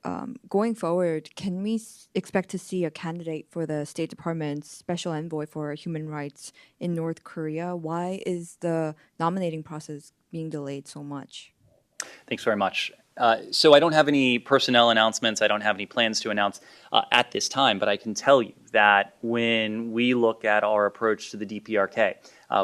going forward, can we expect to see a candidate for the State Department's Special Envoy for Human Rights in North Korea? Why is the nominating process being delayed so much? Thanks very much. So I don't have any personnel announcements. I don't have any plans to announce at this time, but I can tell you that when we look at our approach to the DPRK,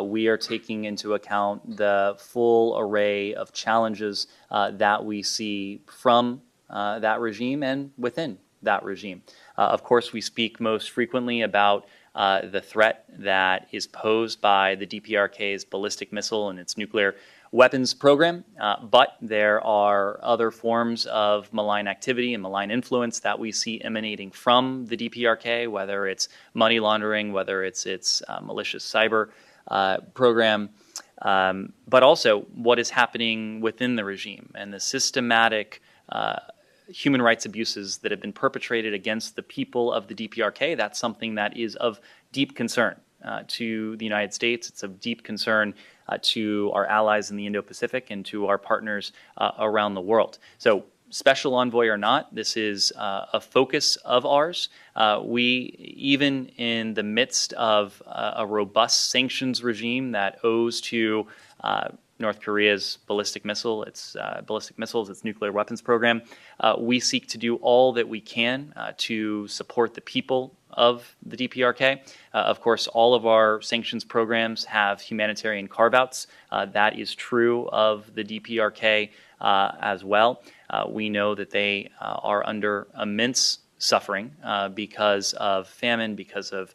we are taking into account the full array of challenges that we see from that regime and within that regime. Of course, we speak most frequently about the threat that is posed by the DPRK's ballistic missile and its nuclear weapons program, but there are other forms of malign activity and malign influence that we see emanating from the DPRK, whether it's money laundering, whether it's its malicious cyber program, but also what is happening within the regime and the systematic human rights abuses that have been perpetrated against the people of the DPRK. That's something that is of deep concern to the United States. It's of deep concern to our allies in the Indo-Pacific and to our partners around the world. So special envoy or not, this is a focus of ours. We, even in the midst of a robust sanctions regime that owes to North Korea's ballistic missiles, its nuclear weapons program, we seek to do all that we can to support the people of the DPRK. Of course, all of our sanctions programs have humanitarian carve-outs. That is true of the DPRK as well. We know that they are under immense suffering because of famine, because of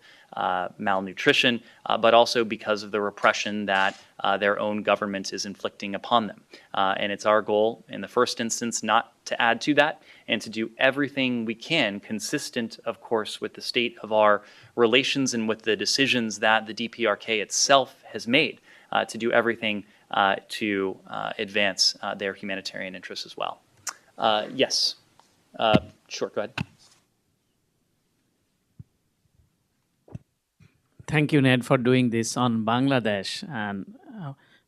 malnutrition, but also because of the repression that their own government is inflicting upon them. And it's our goal, in the first instance, not to add to that and to do everything we can, consistent, of course, with the state of our relations and with the decisions that the DPRK itself has made, to do everything to advance their humanitarian interests as well. Yes. Sure, go ahead. Thank you, Ned, for doing this on Bangladesh and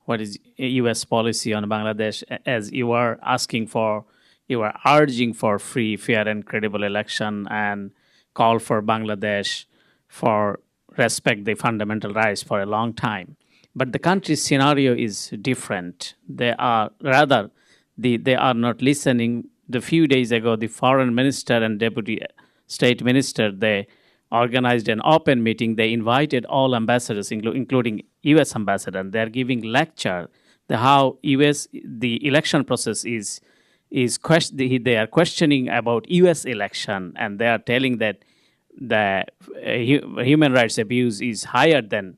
what is U.S. policy on Bangladesh. As you are asking for, you are urging for free, fair, and credible election and call for Bangladesh for respect the fundamental rights for a long time. But the country's scenario is different. They are not listening. The few days ago, the foreign minister and deputy state minister, they organized an open meeting. They invited all ambassadors, including U.S. ambassador. And they're giving lecture how the election process they are questioning about U.S. election, and they are telling that the human rights abuse is higher than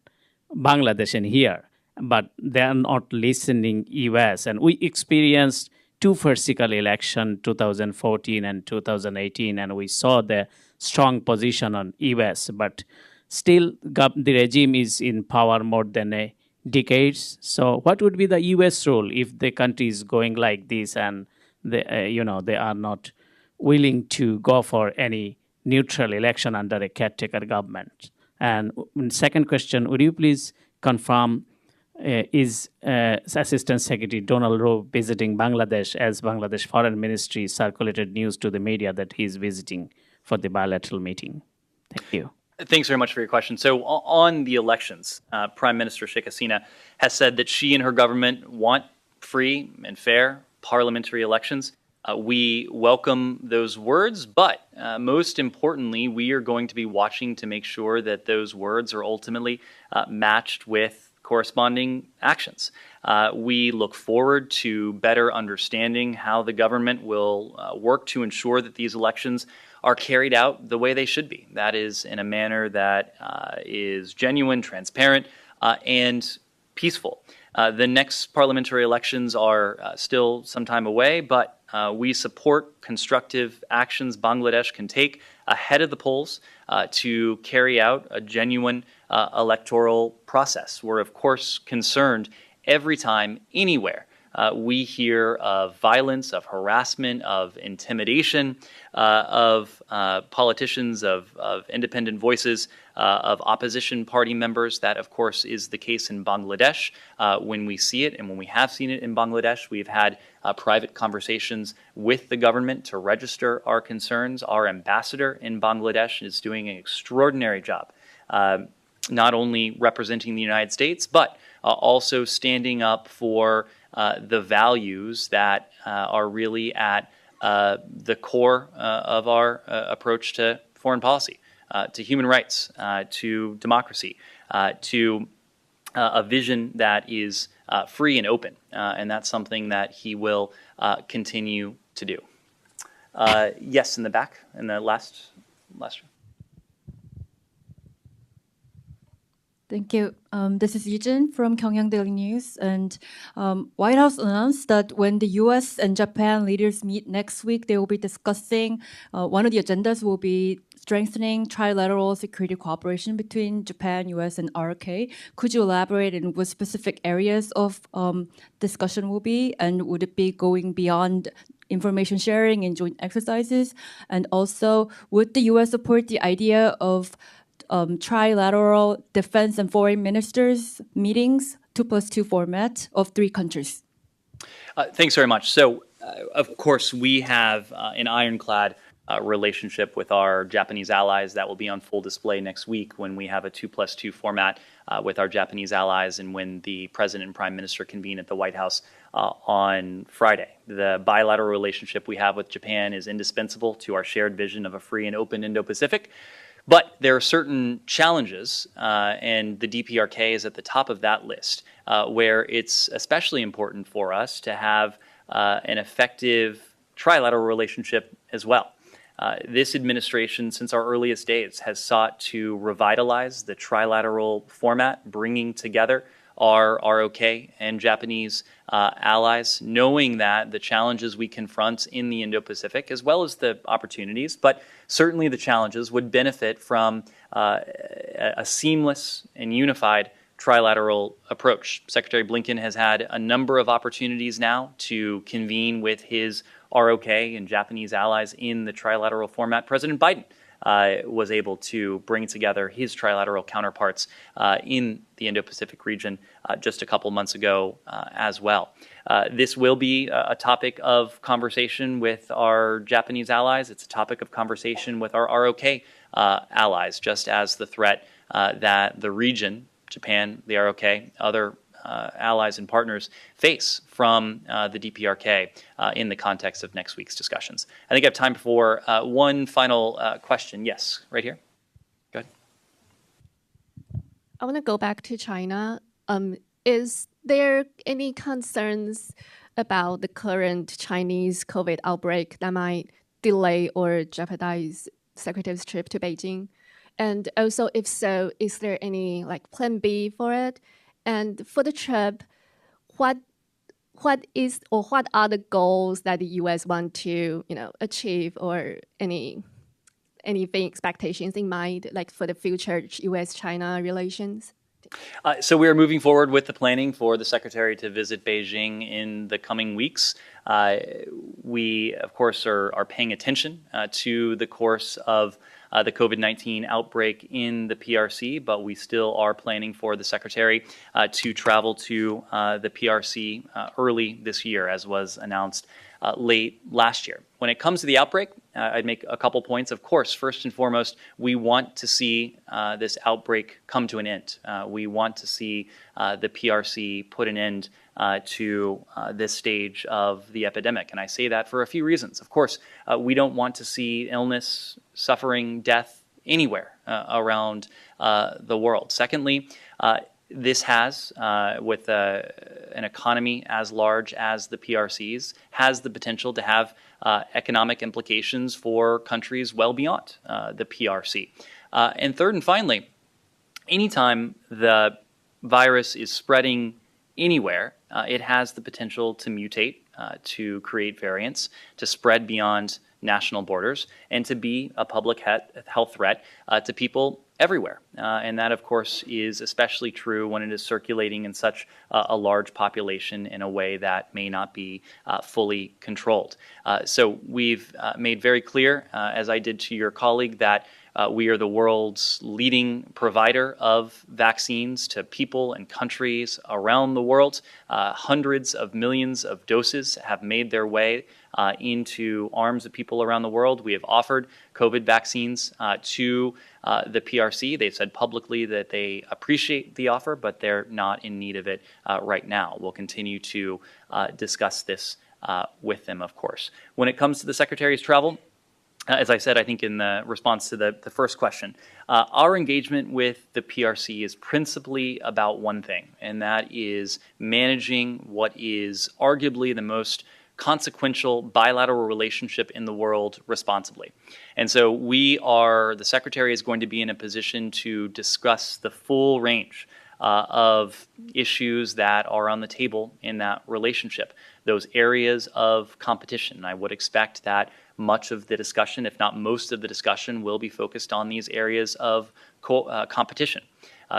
Bangladesh and here, but they are not listening U.S. And we experienced two vertical elections, 2014 and 2018, and we saw the strong position on U.S., but still the regime is in power more than a decade. So what would be the U.S. role if the country is going like this and they are not willing to go for any neutral election under a caretaker government? And second question, would you please confirm is Assistant Secretary Donald Rowe visiting Bangladesh, as Bangladesh Foreign Ministry circulated news to the media that he is visiting for the bilateral meeting? Thank you. Thanks very much for your question. So on the elections, Prime Minister Sheikh Hasina has said that she and her government want free and fair parliamentary elections. We welcome those words, but most importantly, we are going to be watching to make sure that those words are ultimately matched with corresponding actions. We look forward to better understanding how the government will work to ensure that these elections are carried out the way they should be. That is, in a manner that is genuine, transparent, and peaceful. The next parliamentary elections are still some time away, but we support constructive actions Bangladesh can take ahead of the polls to carry out a genuine electoral process. We're, of course, concerned every time, anywhere, we hear of violence, of harassment, of intimidation, of politicians, of independent voices, of opposition party members. That, of course, is the case in Bangladesh. When we see it and when we have seen it in Bangladesh, we've had private conversations with the government to register our concerns. Our ambassador in Bangladesh is doing an extraordinary job, not only representing the United States, but also standing up for the values that are really at the core of our approach to foreign policy, to human rights, to democracy, to a vision that is free and open. And that's something that he will continue to do. Yes, in the back, in the last row. Thank you. This is Yijin from Gyeongyang Daily News. And White House announced that when the U.S. and Japan leaders meet next week, they will be discussing, one of the agendas will be strengthening trilateral security cooperation between Japan, U.S., and RK. Could you elaborate on what specific areas of discussion will be? And would it be going beyond information sharing and joint exercises? And also, would the U.S. support the idea of trilateral defense and foreign ministers meetings, 2+2 format of 3 countries? Thanks very much. So, of course, we have an ironclad relationship with our Japanese allies that will be on full display next week when we have a 2+2 format with our Japanese allies and when the President and Prime Minister convene at the White House on Friday. The bilateral relationship we have with Japan is indispensable to our shared vision of a free and open Indo-Pacific. But there are certain challenges, and the DPRK is at the top of that list, where it's especially important for us to have an effective trilateral relationship as well. This administration, since our earliest days, has sought to revitalize the trilateral format, bringing together our ROK and Japanese allies, knowing that the challenges we confront in the Indo-Pacific, as well as the opportunities, but certainly the challenges, would benefit from a seamless and unified trilateral approach. Secretary Blinken has had a number of opportunities now to convene with his ROK and Japanese allies in the trilateral format. President Biden was able to bring together his trilateral counterparts in the Indo-Pacific region just a couple months ago as well. This will be a topic of conversation with our Japanese allies. It's a topic of conversation with our ROK allies, just as the threat that the region, Japan, the ROK, other allies and partners face from the DPRK in the context of next week's discussions. I think I have time for one final question. Yes, right here. Go ahead. I want to go back to China. Is there any concerns about the current Chinese COVID outbreak that might delay or jeopardize Secretary's trip to Beijing? And also, if so, is there any plan B for it? And for the trip, what are the goals that the U.S. want to achieve, or anything expectations in mind, for the future U.S.-China relations? So we are moving forward with the planning for the Secretary to visit Beijing in the coming weeks. We, of course, are paying attention to the course of the COVID-19 outbreak in the PRC, but we still are planning for the Secretary to travel to the PRC early this year, as was announced late last year. When it comes to the outbreak, I'd make a couple points. Of course, first and foremost, we want to see this outbreak come to an end. We want to see the PRC put an end to this stage of the epidemic. And I say that for a few reasons. Of course, we don't want to see illness, suffering, death anywhere around the world. Secondly, this has, with an economy as large as the PRC's, has the potential to have economic implications for countries well beyond the PRC. And third and finally, anytime the virus is spreading anywhere, it has the potential to mutate, to create variants, to spread beyond national borders, and to be a public health threat to people everywhere. And that, of course, is especially true when it is circulating in such a large population in a way that may not be fully controlled. So we've made very clear, as I did to your colleague, that we are the world's leading provider of vaccines to people and countries around the world. Hundreds of millions of doses have made their way into arms of people around the world. We have offered COVID vaccines to the PRC. They've said publicly that they appreciate the offer, but they're not in need of it right now. We'll continue to discuss this with them, of course. When it comes to the Secretary's travel, as I said, I think in the response to the first question, our engagement with the PRC is principally about one thing, and that is managing what is arguably the most consequential bilateral relationship in the world responsibly. And so the Secretary is going to be in a position to discuss the full range of issues that are on the table in that relationship, those areas of competition. I would expect that much of the discussion, if not most of the discussion, will be focused on these areas of competition.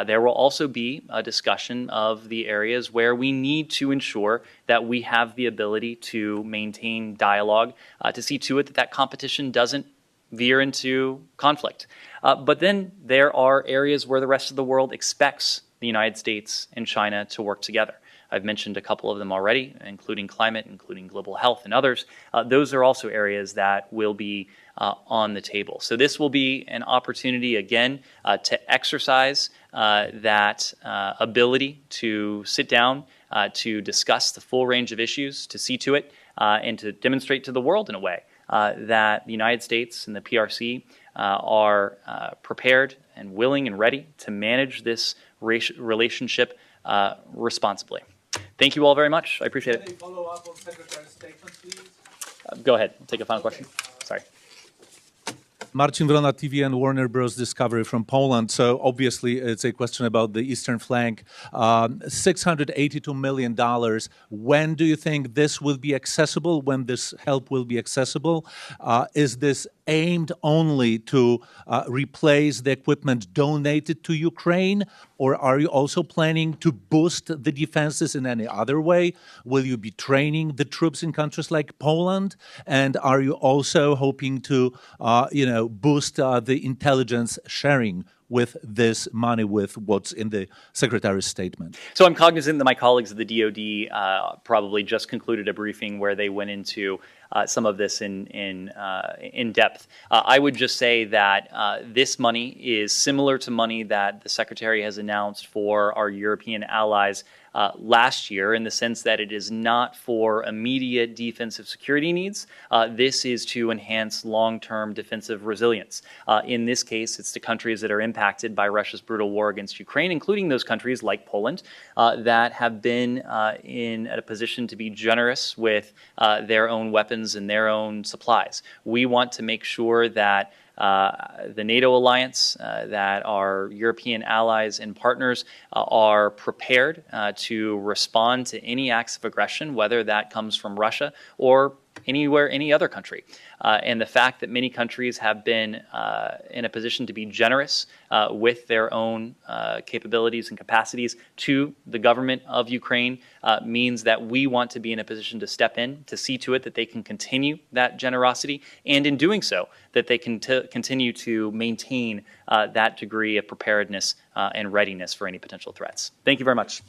There will also be a discussion of the areas where we need to ensure that we have the ability to maintain dialogue, to see to it that competition doesn't veer into conflict. But then there are areas where the rest of the world expects the United States and China to work together. I've mentioned a couple of them already, including climate, including global health, and others. Those are also areas that will be on the table. So this will be an opportunity, again, to exercise that ability to sit down, to discuss the full range of issues, to see to it, and to demonstrate to the world in a way that the United States and the PRC are prepared and willing and ready to manage this relationship responsibly. Thank you all very much. I appreciate it. Any follow-up on Secretary's statement, please? Go ahead. Take a final question. Sorry. Marcin Wrona, TV and Warner Bros. Discovery from Poland. So obviously it's a question about the eastern flank. $682 million. When do you think this will be accessible? When this help will be accessible? Is this aimed only to replace the equipment donated to Ukraine? Or are you also planning to boost the defenses in any other way? Will you be training the troops in countries like Poland? And are you also hoping to, boost the intelligence sharing with this money, with what's in the Secretary's statement? So I'm cognizant that my colleagues at the DoD probably just concluded a briefing where they went into some of this in depth. I would just say that this money is similar to money that the Secretary has announced for our European allies last year, in the sense that it is not for immediate defensive security needs. This is to enhance long-term defensive resilience. In this case, it's to countries that are impacted by Russia's brutal war against Ukraine, including those countries like Poland that have been in a position to be generous with their own weapons and their own supplies. We want to make sure that the NATO alliance, that our European allies and partners are prepared to respond to any acts of aggression, whether that comes from Russia or any other country. And the fact that many countries have been in a position to be generous with their own capabilities and capacities to the government of Ukraine means that we want to be in a position to step in, to see to it that they can continue that generosity, and in doing so, that they can continue to maintain that degree of preparedness and readiness for any potential threats. Thank you very much.